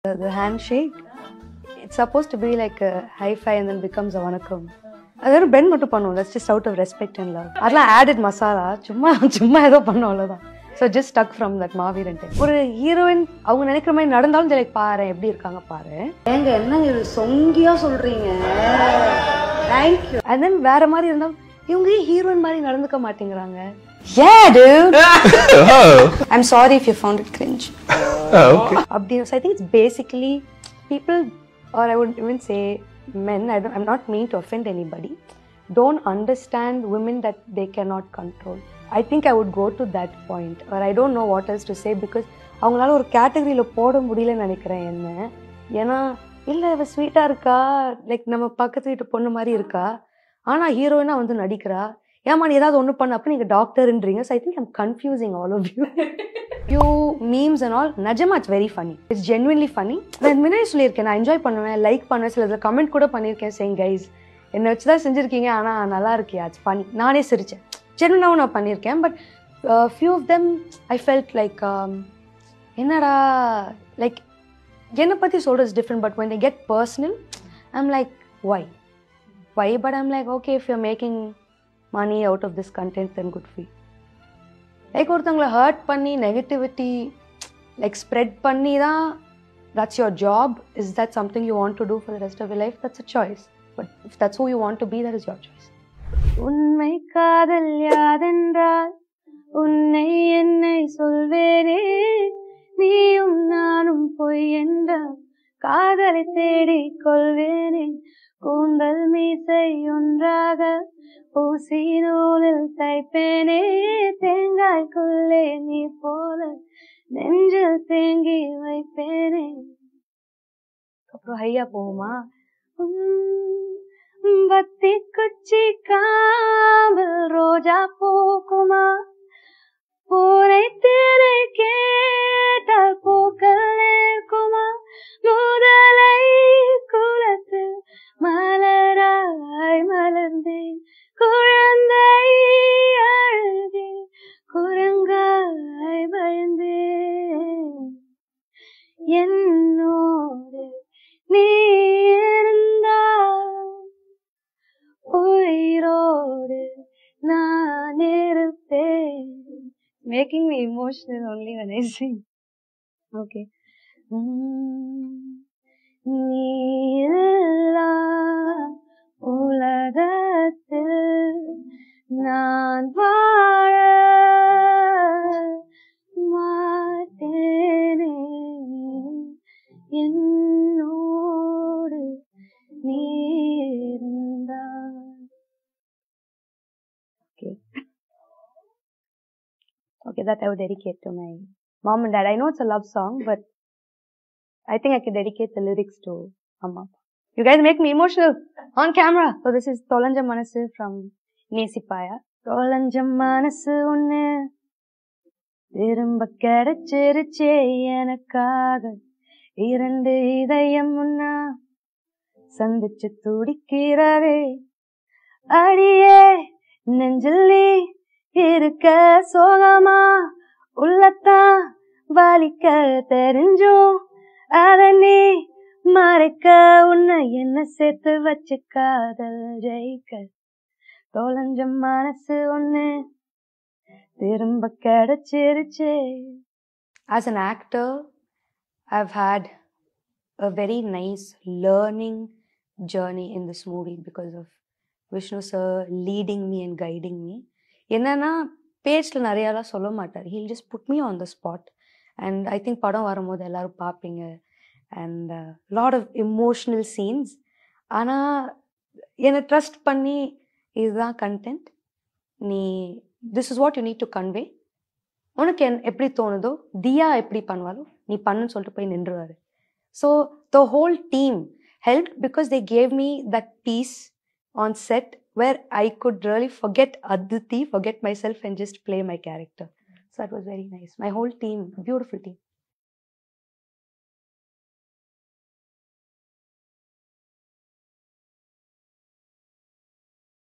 The handshake, it's supposed to be like a high five and then becomes a vanakkam. அது bend மட்டும் பண்ணுவோம். That's just out of respect and love. அதெல்லாம் added masala. சும்மா ஏதோ பண்ணோம் அவ்வளோதான். So just stuck from that Maaveeran time. ஒரு heroine அவங்க நினைக்கிற மாதிரி நடந்தாலும் லைக் பாரு எப்படி இருக்காங்க பாரு. ஏங்க என்ன இது சொங்கியா சொல்றீங்க? Thank you. And then வேற மாதிரி இருந்தாலும் இவங்க ஹீரோயின் மாதிரி நடந்துக்க மாட்டேங்கிறாங்க. Yeah, dude. I'm sorry if you found it cringe. Okay. So I think it's basically people, or I would even say men, I'm not meaning to offend anybody, don't understand women that they cannot control. I think I would go to that point, or I don't know what else to say, because அவங்களால ஒரு கேட்டகரியில் போட முடியலன்னு நினைக்கிறேன் என்ன. ஏன்னா இல்லை இவ ஸ்வீட்டாக இருக்கா, லைக் நம்ம பக்கத்து வீட்டு பொண்ணு மாதிரி இருக்கா, ஆனால் ஹீரோயினாக வந்து நடிக்கிறா, ஏமா நீ ஏதாவது ஒன்று பண்ண அப்போ நீங்கள் டாக்டர்ன்றீங்க. So I think I'm confusing all of you. few memes and all, Najama, it's very funny. It's genuinely funny. நான் முன்னாடி சொல்லியிருக்கேன், நான் என்ஜாய் பண்ணுவேன், லைக் பண்ணுவேன், சில இதில் கமெண்ட் கூட பண்ணியிருக்கேன், saying guys என்னை வச்சு தான் செஞ்சுருக்கீங்க ஆனால் நல்லா இருக்கியா, இட்ஸ் ஃபனி. நானே சிரித்தேன், ஜென்வனாகவும் நான் பண்ணியிருக்கேன். But few of them I felt like என்னடா லைக் என்னை பற்றி சொல்கிறது is different. But when they get personal, I'm like why? But I'm like okay, if you're making money out of this content then good for you. Like ஒருத்தவங்களை hurt பண்ணி negativity like spread பண்ணி தான் that's your job. Is that something you want to do for the rest of your life? That's a choice. But if that's who you want to be, that is your choice. உண்மை காதல் யாதென்றால் உன்னை என்னை சொல்வேனே, நீயும் நானும் பொய் என்றால் காதலை தேடிக் கொள்வேனே, கூந்தல் மீசை ஒன்றாக ஊசி நூலில் தைப்பேனே, தேங்காய்க்குள்ளே நீ போல நெஞ்சில் தேங்கி வைப்பேனே. அப்புறம் ஹையா போகுமா, பத்தி குச்சி காம்பல் ரோஜா பூக்குமா, பூனை தேனை கேட்டால் பூக்கள் நேர்க்குமா, முதலை குலத்தில் மலராய் மலர்ந்தேன், குழந்தை அழுதே குரங்காய் பயந்தேன், என்னோடு நீ இருந்தால் உயிரோடு நான் இருப்பேன். Making me emotional only when I sing. Okay. நீ இல்லா உலகத்தில் நான் வாழ மாட்டேனே, என்னோடு நீ இருந்தால். Okay, that I would dedicate to my mom and dad. I know it's a love song, but I think I can dedicate the lyrics to Amma. You guys make me emotional on camera. So this is Tholanja Manasu from Nesipaya. Tholanja Manasu unnu திரும்ப கிடைச்சிருச்சே எனக்காக, இரண்டு இதயம் முன்னா சந்திச்சு துடிக்கிறதே, அடியே நெஞ்சில் நீ இருக்க சோகமா, உள்ளத்தான் வலிக்க தெரிஞ்சும் அத நீ மறைக்க, உன்னை என்ன சேர்த்து வச்சு காதல் ஜெயிக்க, தொலைஞ்ச மனசு ஒண்ணு திரும்ப கிடைச்சிருச்சே. As an actor, I've had a very nice learning journey in this movie because of Vishnu sir leading me and guiding me. என்னன்னா பேஜில் நிறையாலாம் சொல்ல மாட்டார், he'll just put me on the spot. And I think படம் வரும்போது எல்லாரும் பார்ப்பீங்க, and lot of emotional scenes. ஆனால் என்னை ட்ரஸ்ட் பண்ணி இதுதான் கண்டென்ட், நீ this is what you need to convey, உனக்கு எப்படி தோணுதோ, தியா எப்படி பண்ணுவாரோ நீ பண்ணுன்னு சொல்லிட்டு போய் நின்றுவாரு. So the whole team helped because they gave me that peace on set where I could really forget Aditi, forget myself and just play my character. So that was very nice. My whole team, beautiful team.